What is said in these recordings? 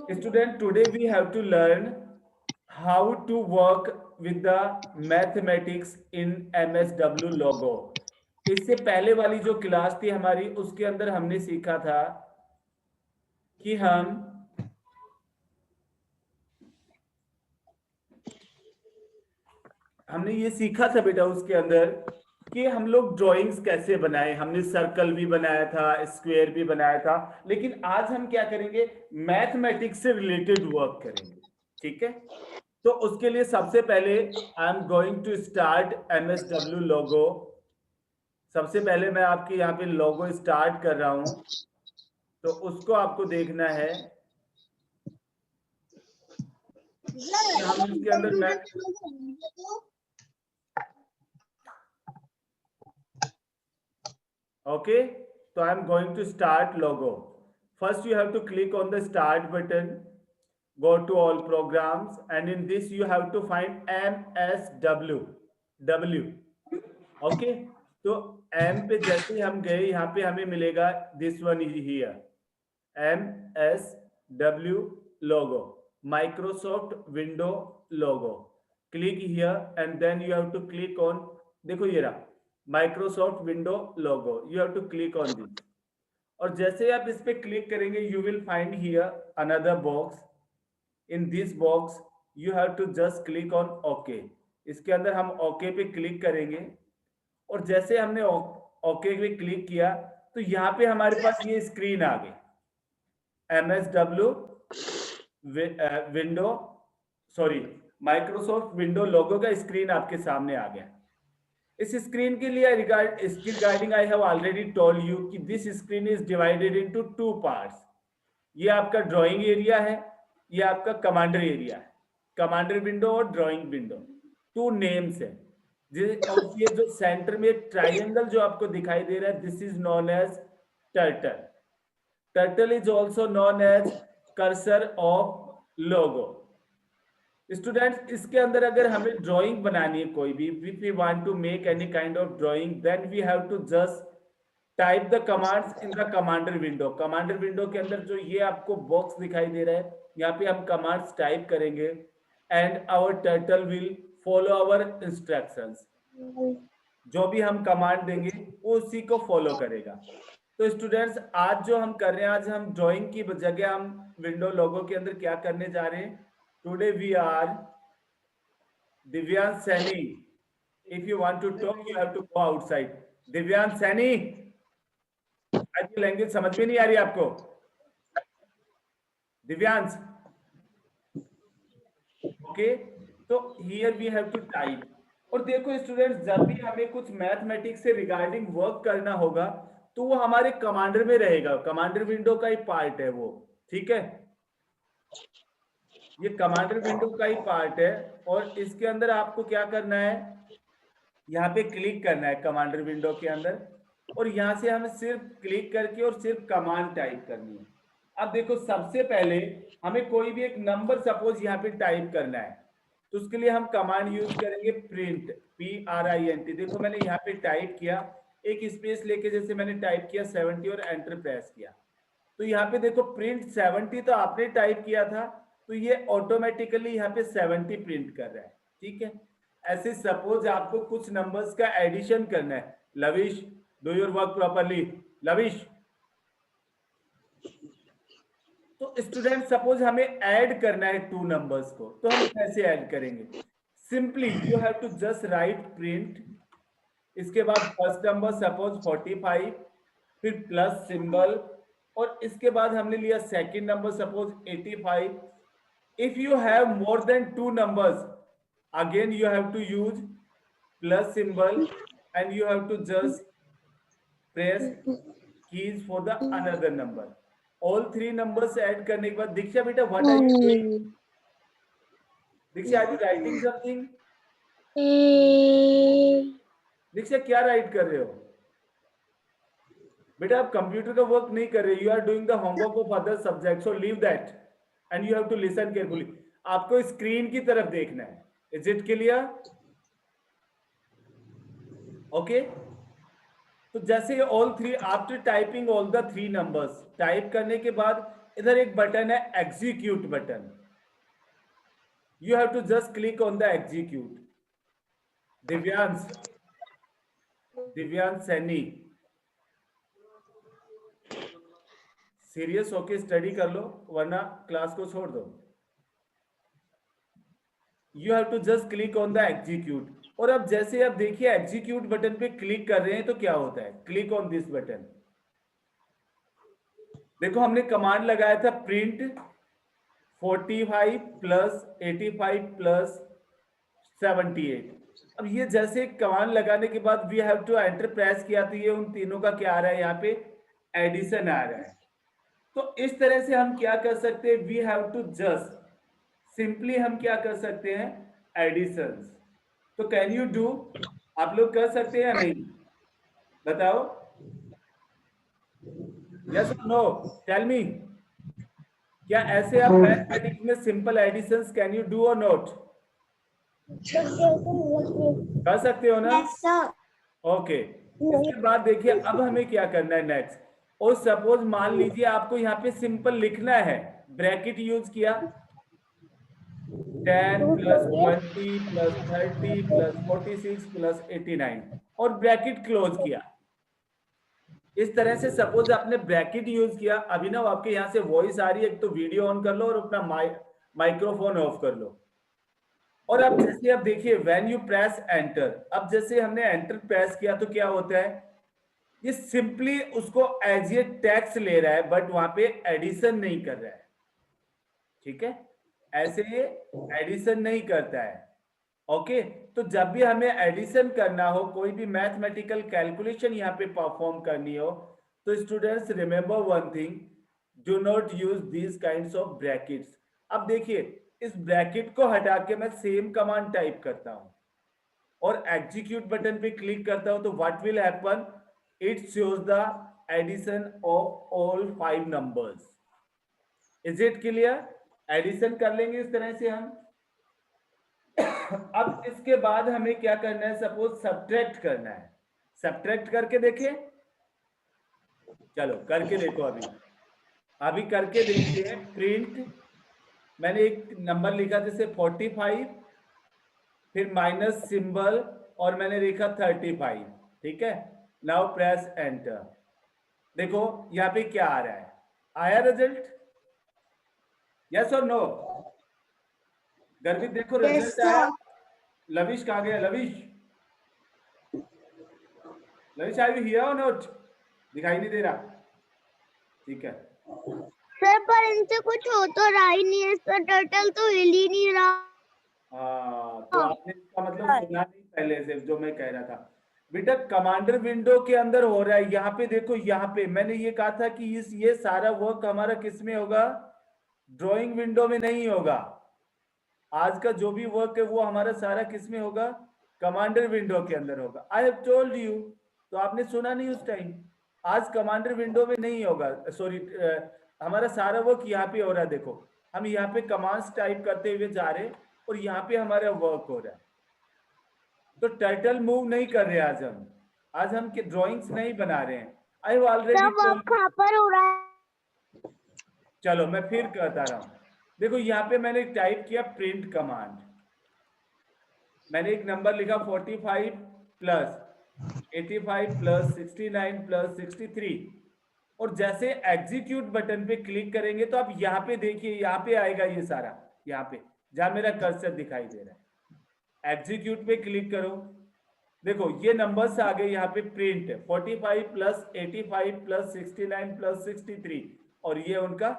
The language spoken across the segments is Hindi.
Student, today we have to learn how to work with the mathematics in MSW logo. इससे पहले वाली जो क्लास थी हमारी, उसके अंदर हमने सीखा था कि हमने ये सीखा था बेटा उसके अंदर कि हम लोग ड्राइंग्स कैसे बनाए। हमने सर्कल भी बनाया था, स्क्वायर भी बनाया था, लेकिन आज हम क्या करेंगे, मैथमेटिक्स से रिलेटेड वर्क करेंगे। ठीक है, तो उसके लिए सबसे पहले I am going to start MSW Logo. सबसे पहले मैं आपके यहाँ पे लोगो स्टार्ट कर रहा हूं, तो उसको आपको देखना है कि हम इसके अंदर okay, so I am going to start logo. First you have to click on the start button, go to all programs, and in this you have to find MSW W. Okay, तो M पे जैसे ही हम गए, यहाँ पे हमें मिलेगा this one is here, MSW logo, Microsoft Window logo. Click here and then you have to click on, देखो ये रहा Microsoft Window logo. You have to click on this. और जैसे आप इस पे क्लिक करेंगे, you will find here another box. In this box, you have to just click on OK. इसके अंदर हम OK पे क्लिक करेंगे, और जैसे हमने OK पे क्लिक किया, तो यहाँ पे हमारे पास ये स्क्रीन आ गई, MSW window, sorry Microsoft window logo का स्क्रीन आपके सामने आ गया। इस स्क्रीन के लिए regarding I have already told you कि this screen is divided into 2 parts. ये आपका ड्राइंग एरिया है, ये आपका कमांडर एरिया है। कमांडर विंडो और ड्राइंग विंडो 2 नेम्स है। और ये जो सेंटर में एक ट्राइंगल जो आपको दिखाई दे रहा है, this is known as turtle. Turtle is also known as cursor of Logo. Students, इसके अंदर अगर हमें ड्राइंग बनानी है कोई भी, if we want to make any kind of drawing, then we have to just type the commands in the commander window. Commander window के अंदर जो ये आपको बॉक्स दिखाई दे रहा है, यहाँ पे हम कमांड्स टाइप करेंगे and our turtle will follow our instructions. जो भी हम कमांड देंगे वो उसी को फॉलो करेगा। तो स्टूडेंट्स, आज जो हम कर रहे हैं, आज हम ड्राइंग की जगह हम विंडो लोगो के अंदर क्या करने जा रहे हैं। Today we are Divyan Saini. If you want to talk, you have to go outside. Divyan Saini, आज ये लैंग्वेज समझ में नहीं आ रही आपको? दिव्यांश, ओके, तो here we have to type. और देखो स्टूडेंट्स, जब भी हमें कुछ मैथमेटिक्स से रिगार्डिंग वर्क करना होगा, तो वो हमारे कमांडर में रहेगा। कमांडर विंडो का ही पार्ट है वो, ठीक है, ये कमांडर विंडो का ही पार्ट है। और इसके अंदर आपको क्या करना है, यहाँ पे क्लिक करना है कमांडर विंडो के अंदर, और यहाँ से हमें सिर्फ क्लिक करके और सिर्फ कमांड टाइप करनी है। अब देखो, सबसे पहले हमें कोई भी एक नंबर सपोज यहाँ पे टाइप करना है, तो उसके लिए हम कमांड यूज करेंगे प्रिंट, PRINT। देखो मैंने यहाँ पे टाइप किया, एक स्पेस लेके जैसे मैंने टाइप किया 70 और एंटर प्रेस किया, तो यहाँ पे देखो प्रिंट 70 तो आपने टाइप किया था, तो ये ऑटोमेटिकली यहाँ पे 70 प्रिंट कर रहा है। ठीक है, ऐसे सपोज आपको कुछ नंबर्स का एडिशन करना है। Lavish, do your work properly. Lavish, तो स्टूडेंट सपोज हमें ऐड करना है 2 नंबर्स को, तो हम कैसे ऐड करेंगे? Simply you have to just write print, इसके बाद फर्स्ट नंबर सपोज 45, फिर प्लस सिंबल, और इसके बाद हमने लिया second number suppose 85। If you have more than 2 numbers, again you have to use plus symbol and you have to just press keys for the another number. All 3 numbers add करने के बाद, दीक्षा बेटा what are you doing? Diksha, are you writing something? Diksha, क्या राइट कर रहे हो बेटा? आप कंप्यूटर का वर्क नहीं कर रहे, you are doing the homework of other subject, so leave that and you have to listen carefully. आपको स्क्रीन की तरफ देखना है। Is it clear? ओके, तो जैसे all three, after typing all the three numbers, type करने के बाद इधर एक बटन है execute button, you have to just click on the execute. Divyansh, Divyansh Saini, serious होके स्टडी कर लो वरना क्लास को छोड़ दो। You have to just click on the execute. और अब जैसे आप देखिए एग्जीक्यूट बटन पे क्लिक कर रहे हैं तो क्या होता है, क्लिक ऑन दिस बटन। देखो हमने कमांड लगाया था प्रिंट 45 प्लस 85 प्लस 78। अब ये जैसे कमांड लगाने के बाद we have to enter press किया तो ये उन तीनों का क्या आ रहा है, यहाँ पे एडिशन आ रहा है। तो इस तरह से हम क्या कर सकते हैं, we have to just simply हम क्या कर सकते हैं, एडिशंस। तो कैन यू डू, आप लोग कर सकते हैं या नहीं, बताओ, यस और नो, टेल मी। क्या ऐसे आप मैथमेटिक्स में simple additions can you do और नॉट, कर सकते हो ना? ओके इसके बाद देखिए अब हमें क्या करना है नेक्स्ट। और सपोज मान लीजिए आपको यहाँ पे सिंपल लिखना है, ब्रैकेट यूज किया 10 प्लस 20 प्लस 30 प्लस 46 प्लस 89 और ब्रैकेट क्लोज किया। इस तरह से सपोज आपने ब्रैकेट यूज किया। अभिनव आपके यहाँ से वॉइस आ रही है, एक तो वीडियो ऑन कर लो और अपना माइक्रोफोन ऑफ कर लो। और अब जैसे आप देखिए व्हेन यू प्रेस एंटर, अब जैसे हमने एंटर प्रेस किया तो क्या होता है, ये सिंपली उसको एज ए टेक्स्ट ले रहा है बट वहां पे एडिशन नहीं कर रहा है। ठीक है, ऐसे ये एडिशन नहीं करता है। ओके, तो जब भी हमें एडिशन करना हो, कोई भी मैथमेटिकल कैलकुलेशन यहाँ पे परफॉर्म करनी हो, तो students remember one thing, do not use these kinds of brackets. अब देखिए इस ब्रैकेट को हटा के मैं सेम कमांड टाइप करता हूं और एग्जीक्यूट बटन पे क्लिक करता हूं तो what will happen, it shows the addition of all 5 numbers. Is it clear? Addition कर लेंगे इस तरह से हम। अब इसके बाद हमें क्या करना है, सपोज सब्ट्रैक्ट करना है। सब्ट्रैक्ट करके देखें, चलो करके देखो। अभी करके देखते हैं। प्रिंट, मैंने एक नंबर लिखा जैसे 45, फिर माइनस सिंबल और मैंने लिखा 35। ठीक है, नाउ प्रेस एंटर। देखो यहाँ पे क्या आ रहा है, आया रिजल्ट, यस और नो? गर्वित देखो रिजल्ट आया। लविश कहाँ गया, लविश, लविश आई हियर और नॉट, दिखाई नहीं दे रहा। ठीक है सर पर इनसे कुछ हो तो रहा ही नहीं है, इसका टर्टल तो हिल ही नहीं रहा। हाँ, तो आपने इसका मतलब सुना नहीं पहले से जो मैं कह रहा था। बेटा कमांडर विंडो के अंदर हो रहा है। यहाँ पे देखो, यहाँ पे मैंने ये कहा था कि ये सारा वर्क हमारा किस में होगा, ड्राइंग विंडो में नहीं होगा। आज का जो भी वर्क है वो हमारा सारा किस में होगा, कमांडर विंडो के अंदर होगा। आई हैव टोल्ड यू, तो आपने सुना नहीं उस टाइम। आज कमांडर विंडो में नहीं होगा, सॉरी, हमारा सारा वर्क यहाँ पे हो रहा है। देखो हम यहाँ पे कमांड्स टाइप करते हुए जा रहे हैं और यहाँ पे हमारा वर्क हो रहा है। तो टर्टल मूव नहीं कर रहे आज हम ड्राइंग्स नहीं बना रहे हैं। आई हैव ऑलरेडी टोल्ड। कहाँ पर हो रहा है? चलो मैं फिर कहता रहा हूँ। देखो यहाँ पे मैंने टाइप किया प्रिंट कमांड, मैंने एक नंबर लिखा 45 प्लस 85 प्लस 69 प्लस 63 और जैसे एग्जीक्यूट बटन पे क्लिक करेंगे तो आप यहाँ पे देखिए, यहाँ पे आएगा ये सारा, यहाँ पे जहां मेरा कर्सर दिखाई दे रहा है। एग्जीक्यूट पे क्लिक करो, देखो ये नंबर्स आ गए यहाँ पे प्रिंट 45 प्लस 85 प्लस 69 प्लस 63 और ये उनका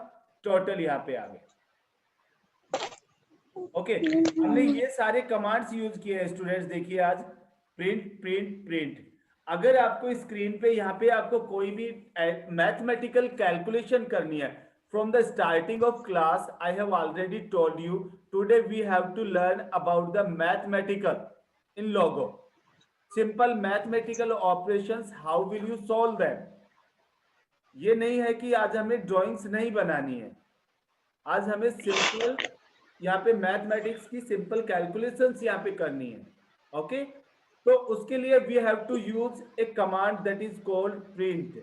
टोटल यहाँ पे आ गया। ओके, हमने ये सारे कमांड्स यूज किए हैं स्टूडेंट्स। देखिए आज प्रिंट प्रिंट प्रिंट। अगर आपको स्क्रीन पे यहाँ पे आपको कोई भी मैथमेटिकल कैलकुलेशन करनी है, from the starting of class I have already told you, today we have to learn about the mathematical in Logo, simple mathematical operations, how will you solve them. ये नहीं है कि आज हमें ड्राइंग्स नहीं बनानी है, आज हमें सिंपल यहाँ पे मैथमेटिक्स की सिंपल कैलकुलेशंस यहाँ पे करनी है। ओके, तो उसके लिए we have to use a command that is called print.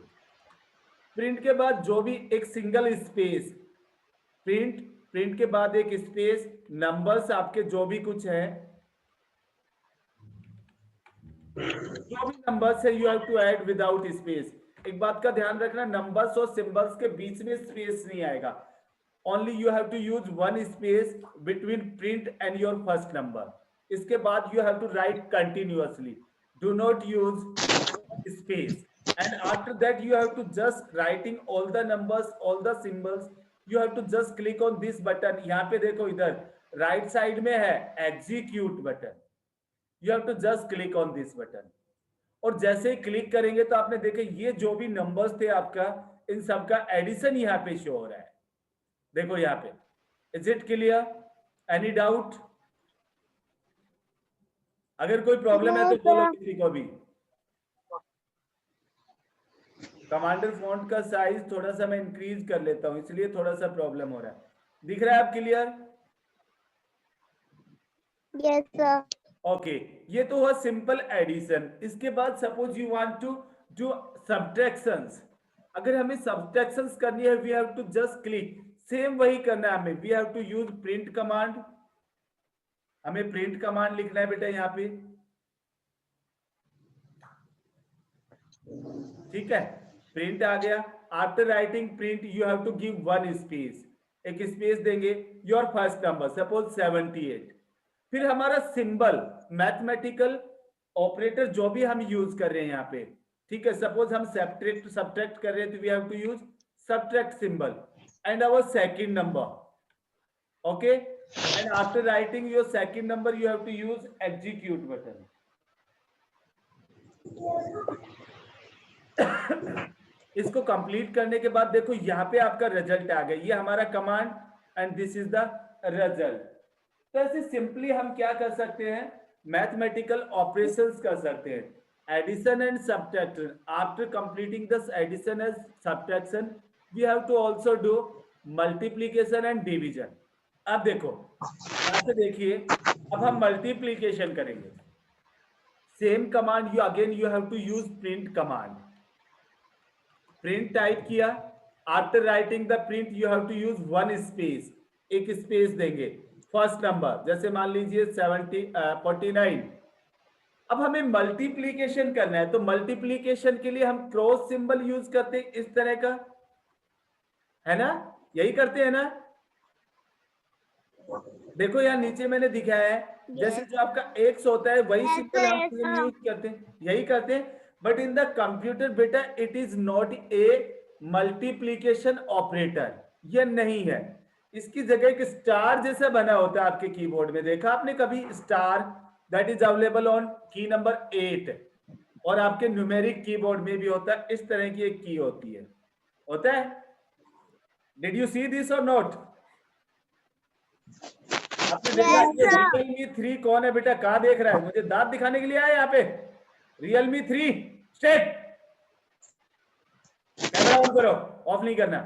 Print के बाद जो भी एक सिंगल स्पेस, प्रिंट, प्रिंट के बाद एक स्पेस, नंबर्स आपके जो भी कुछ है, जो भी नंबर्स है you have to add without space. एक बात का ध्यान रखना, नंबर्स और सिंबल्स के बीच में स्पेस नहीं आएगा। Only you have to use one space between print and your first number. इसके बाद you have to write continuously, do not use space, and after that you have to just writing all the numbers, all the symbols, you have to just click on this button। यहाँ पे देखो, इधर राइट साइड में है execute button, you have to just click on this button। और जैसे ही क्लिक करेंगे तो आपने देखे ये जो भी नंबर्स थे आपका, इन सब का एडिशन यहाँ पे शो हो रहा है। देखो यहाँ पे, is it clear? Any doubt? अगर कोई प्रॉब्लम है तो बोलो किसी को भी। कमांडर फॉन्ट का साइज थोड़ा सा मैं इंक्रीज कर लेता हूं, इसलिए थोड़ा सा प्रॉब्लम हो रहा है। दिख रहा है आप क्लियर? Yes sir. ओके, ये तो हुआ सिंपल एडिशन। इसके बाद suppose you want to do subtractions. अगर हमें सब्ट्रैक्शंस करनी है, we have to just click, same वही करना है हमें, we have to use print command. हमें प्रिंट कमांड लिखना है बेटा यहाँ पे, ठीक है? प्रिंट आ गया। After writing print you have to give one space, एक स्पेस देंगे, योर फर्स्ट नंबर सपोज 78। फिर हमारा सिंबल, मैथमेटिकल ऑपरेटर जो भी हम यूज कर रहे हैं यहाँ पे, ठीक है? सपोज हम सब्ट्रैक्ट कर रहे हैं तो we have to use subtract symbol and our second number, okay? And after writing your second number you have to use execute button. इसको कंप्लीट करने के बाद देखो यहाँ पे आपका रिजल्ट आ गया, ये हमारा command and this is the result. तो ऐसे सिंपली हम क्या कर सकते हैं, मैथमेटिकल ऑपरेशंस कर सकते हैं, addition and subtraction. After completing this addition and subtraction we have to also do multiplication and division. अब देखो यहाँ से देखिए, अब हम मल्टीप्लिकेशन करेंगे। Same command you again you have to use print command. Print type किया, after writing the print you have to use one space, एक स्पेस देंगे, फर्स्ट नंबर जैसे मान लीजिए 49। अब हमें मल्टीप्लिकेशन करना है, तो मल्टीप्लिकेशन के लिए हम क्रॉस सिंबल यूज करते हैं इस तरह का, है ना? यही करते हैं ना? देखो यहाँ नीचे मैंने दिखाया है, जैसे जो आपका एक्स होता है वही सिंबल हम यूज करते हैं, यही करते हैं। बट इन द कंप्यूटर बेटा it is not a multiplication operator, ये नहीं है। इसकी जगह एक स्टार जैसा बना होता है आपके कीबोर्ड में, देखा आपने कभी star? That is available on की नंबर 8, और आपके न्यूमेरिक कीबोर्ड में भी होता है, इस तरह की एक की होती है, होता है। डिड यू सी दिस और नॉट? आपने देखा रियलमी 3 कौन है बेटा? कहाँ देख रहा है? मुझे दांत दिखाने के लिए आया यहाँ पे। रियलमी 3 स्टेट, कैमरा ऑन करो, ऑफ नहीं करना।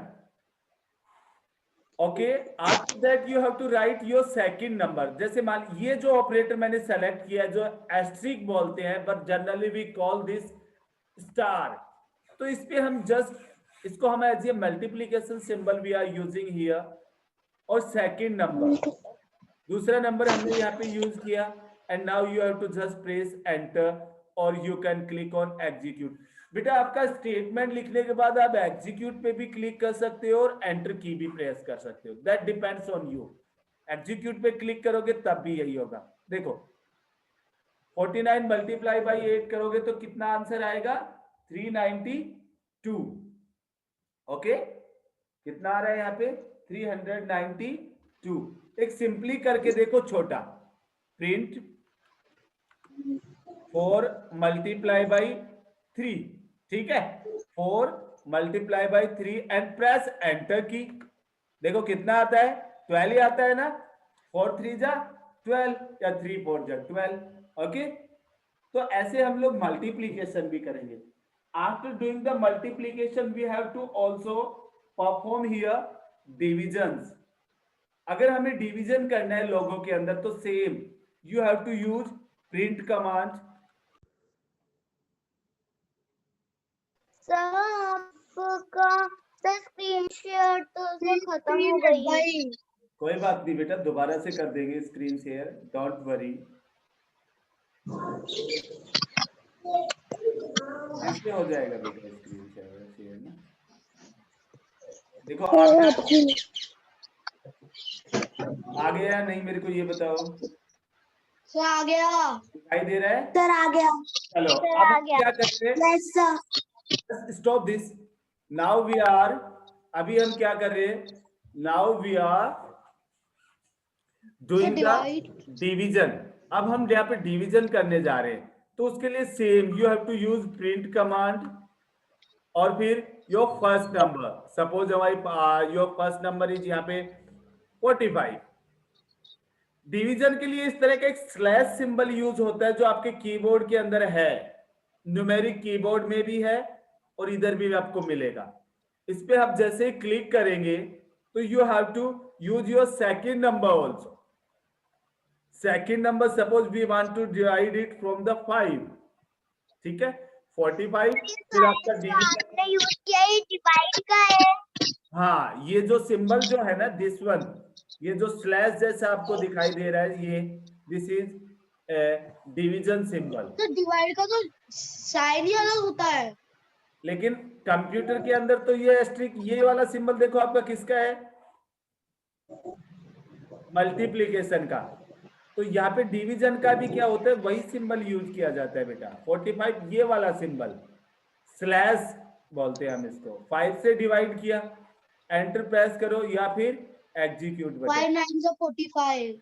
Okay, after that you have to write your second number. जैसे मान ये जो ऑपरेटर मैंने सेलेक्ट किया जो एस्ट्रिक बोलते हैं, but generally we call this star. तो इस पे हम जस्ट इसको हम as a multiplication symbol we are using here, और सेकंड नंबर, दूसरा नंबर हमने यहाँ पे यूज किया, and now you have to just press enter और you can click on execute. बेटा आपका स्टेटमेंट लिखने के बाद आप एग्जीक्यूट पे भी क्लिक कर सकते हो और एंटर की भी प्रेस कर सकते हो, that depends on you. Execute पे क्लिक करोगे तब भी यही होगा। देखो 49 मल्टीप्लाई बाई 8 करोगे तो कितना आंसर आएगा? 392। ओके, कितना आ रहा है यहाँ पे? 392। एक सिंपली करके देखो छोटा, प्रिंट 4 मल्टीप्लाई बाई 3, ठीक है? 4 multiply by 3 and press enter की। देखो कितना आता है? 12 ही आता है ना? 4 3 जा 12 या 3 4 जा 12। ओके, तो ऐसे हम लोग मल्टीप्लीकेशन भी करेंगे। After doing the multiplication we have to also perform here divisions. अगर हमें डिवीजन करना है लोगों के अंदर तो same you have to use print command, sir आपका स्क्रीन शेयर तो सर खत्म हो गई। कोई बात नहीं बेटा, दोबारा से कर देंगे स्क्रीन शेयर, डोंट वरी। कैसे हो जाएगा बेटा स्क्रीन शेयर ना? देखो आ गया या नहीं, मेरे को ये बताओ। सर आ गया। दिखाई दे रहा है? सर आ गया। चलो सर अब आ हम गया। क्या करते हैं? Yes sir. Stop this. Now we are, अभी हम क्या कर रहे हैं? Now we are doing the division. अब हम यहाँ पे डिवीजन करने जा रहे हैं, तो उसके लिए same you have to use print command और फिर योर फर्स्ट नंबर। सपोज हमारी योर फर्स्ट नंबर इज यहाँ पे 45। डिवीजन के लिए इस तरह का एक स्लैश सिंबल यूज होता है जो आपके कीबोर्ड के अंदर है, न्यूमेरिक कीबोर्ड में भी है और इधर भी आपको मिलेगा। इस पे आप जैसे ही क्लिक करेंगे तो you have to use your second number also. Second number suppose we want to divide it from the 5, ठीक है, 45। फिर आपका डिवीजन आपने यूज किया ही डिवाइड का है। हाँ, ये जो सिंबल जो है ना, दिस वन, ये जो स्लैश जैसा आपको दिखाई दे रहा है, ये दिस इज डिवीजन सिंबल। तो डिवाइड का तो साइन ही अलग होता है। लेकिन कंप्यूटर के अंदर तो ये एस्ट्रिक, ये वाला सिंबल देखो आपका किसका है? मल्टीप्लीकेशन का। तो यहाँ पे डिवीजन का भी क्या होता है, वही सिंबल यूज किया जाता है बेटा। 45 ये वाला सिंबल स्लैश बोलते हैं हम इसको। 5 से डिवाइड किया, एंटर प्रेस करो या फिर एग्जीक्यूट बटन। 5 9 45।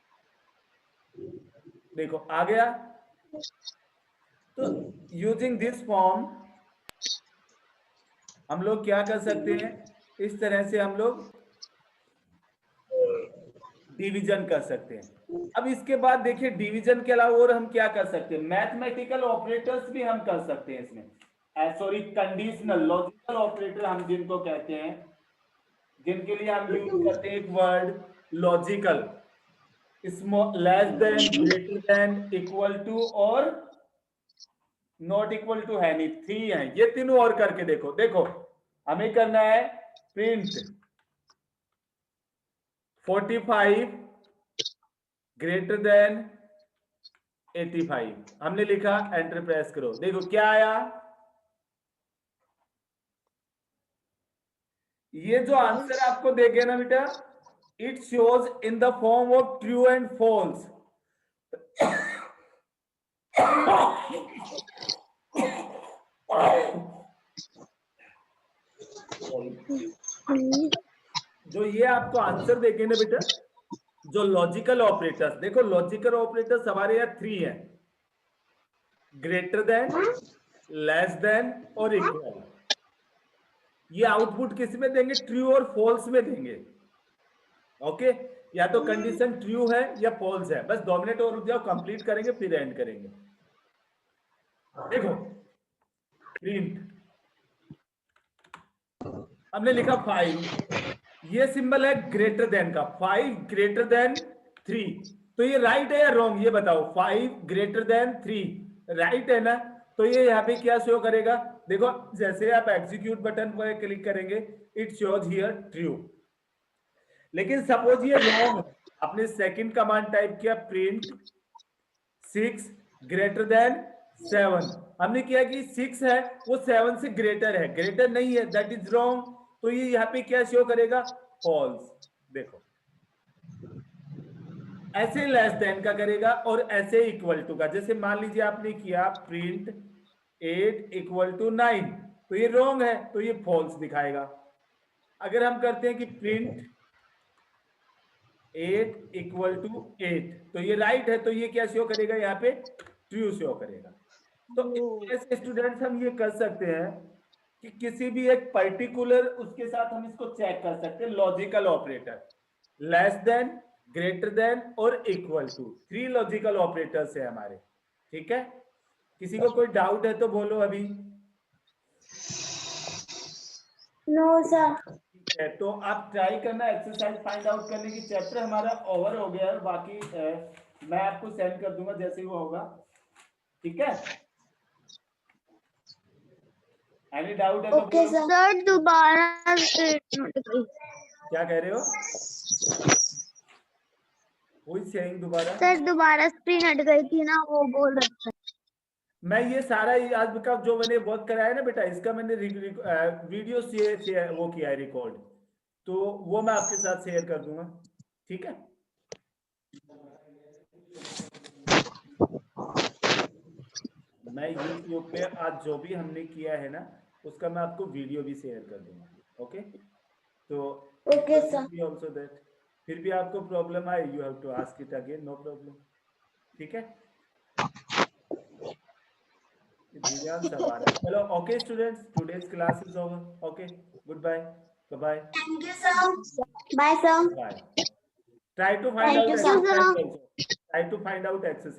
देखो आ गया। तो यूजिंग दिस फॉर्म हम लोग क्या कर सकते हैं, इस तरह से हम लोग डिवीजन कर सकते हैं। अब इसके बाद देखिए डिवीजन के अलावा और हम क्या कर सकते हैं? मैथमेटिकल ऑपरेटर्स भी हम कर सकते हैं इसमें। सॉरी, कंडीशनल लॉजिकल ऑपरेटर हम जिनको कहते हैं, जिनके लिए हम यूज करते हैं एक word logical. Less than, greater than, equal to और नॉट इक्वल टू है नहीं, 3 है ये तीनों। और करके देखो, देखो हमें करना है प्रिंट 45 ग्रेटर देन 85। हमने लिखा, एंटर प्रेस करो, देखो क्या आया। ये जो आंसर आपको देखे ना बेटा, it shows in the form of true and false. जो ये आपको आंसर देखे ना बेटा, जो लॉजिकल ऑपरेटर्स, देखो लॉजिकल ऑपरेटर्स हमारे यहाँ 3 है, ग्रेटर देन, लेस देन और इक्वल। ये आउटपुट किस में देंगे? ट्रू और फॉल्स में देंगे। ओके, या तो कंडीशन ट्रू है या फॉल्स है। बस 2 मिनट और रुक जाओ, कंप्लीट करेंगे फिर एंड करेंगे। देखो प्रिंट, हमने लिखा 5, ये सिंबल है ग्रेटर देन का। 5 ग्रेटर देन 3, तो ये राइट है या रॉन्ग, ये बताओ। 5 ग्रेटर देन 3 राइट है ना? तो ये यहाँ पे क्या शो करेगा? देखो जैसे आप एग्जीक्यूट बटन पर क्लिक करेंगे, इट शोज हियर ट्रू। लेकिन सपोज ये रॉन्ग है, आपने सेकंड कमांड टाइप किया प्रिंट 6 ग्रेटर देन 7। हमने किया कि 6 है वो 7 से ग्रेटर है, ग्रेटर नहीं है, दैट इज रॉन्ग। तो ये यहाँ पे क्या शो करेगा? फॉल्स। देखो ऐसे लेस देन का करेगा और ऐसे इक्वल टू का। जैसे मान लीजिए आपने किया प्रिंट 8 इक्वल टू 9, तो ये रॉन्ग है, तो ये फॉल्स दिखाएगा। अगर हम करते हैं कि प्रिंट 8 इक्वल टू 8, तो ये राइट है, तो ये क्या शो करेगा? यहाँ पे ट्रू शो करेगा। तो इस तरह से स्टूडेंट्स हम ये कर सकते हैं कि किसी भी एक पर्टिकुलर उसके साथ हम इसको चेक कर सकते हैं। Logical operator, less than, greater then और इक्वल टू, 3 लॉजिकल ऑपरेटर्स है हमारे। ठीक है, किसी को कोई डाउट है तो बोलो अभी। No sir. ठीक है, तो आप ट्राई करना एक्सरसाइज फाइंड आउट करने की। चैप्टर हमारा ओवर हो गया है, बाकी मैं आपको सेंड कर दूंगा जैसे ही वो होगा। ठीक है, एनी डाउट है तो ओके बोलो। सर दोबारा स्क्रीन हट गई। क्या कह रहे हो? Who is saying दोबारा? सर दोबारा स्क्रीन हट गई थी ना, वो बोल रहे थे। मैं ये सारा आज का जो मैंने वर्क कराया ना बेटा, इसका मैंने वीडियो से वो किया है रिकॉर्ड, तो वो मैं आपके साथ शेयर कर दूंगा, ठीक है? मैं YouTube पे आज जो भी हमने किया है ना, उसका मैं आपको वीडियो भी शेयर कर दूंगा, ओके? तो ओके सर। ऑल्सो दैट, फिर भी आपको प्रॉब्लम आए, you have to ask it again, no problem, ठीक है? चलो, okay students, today's class is over, okay, good bye, bye thank you sir. Bye sir. Bye. Try to find thank out you sir. exercise also. Try to find out exercise.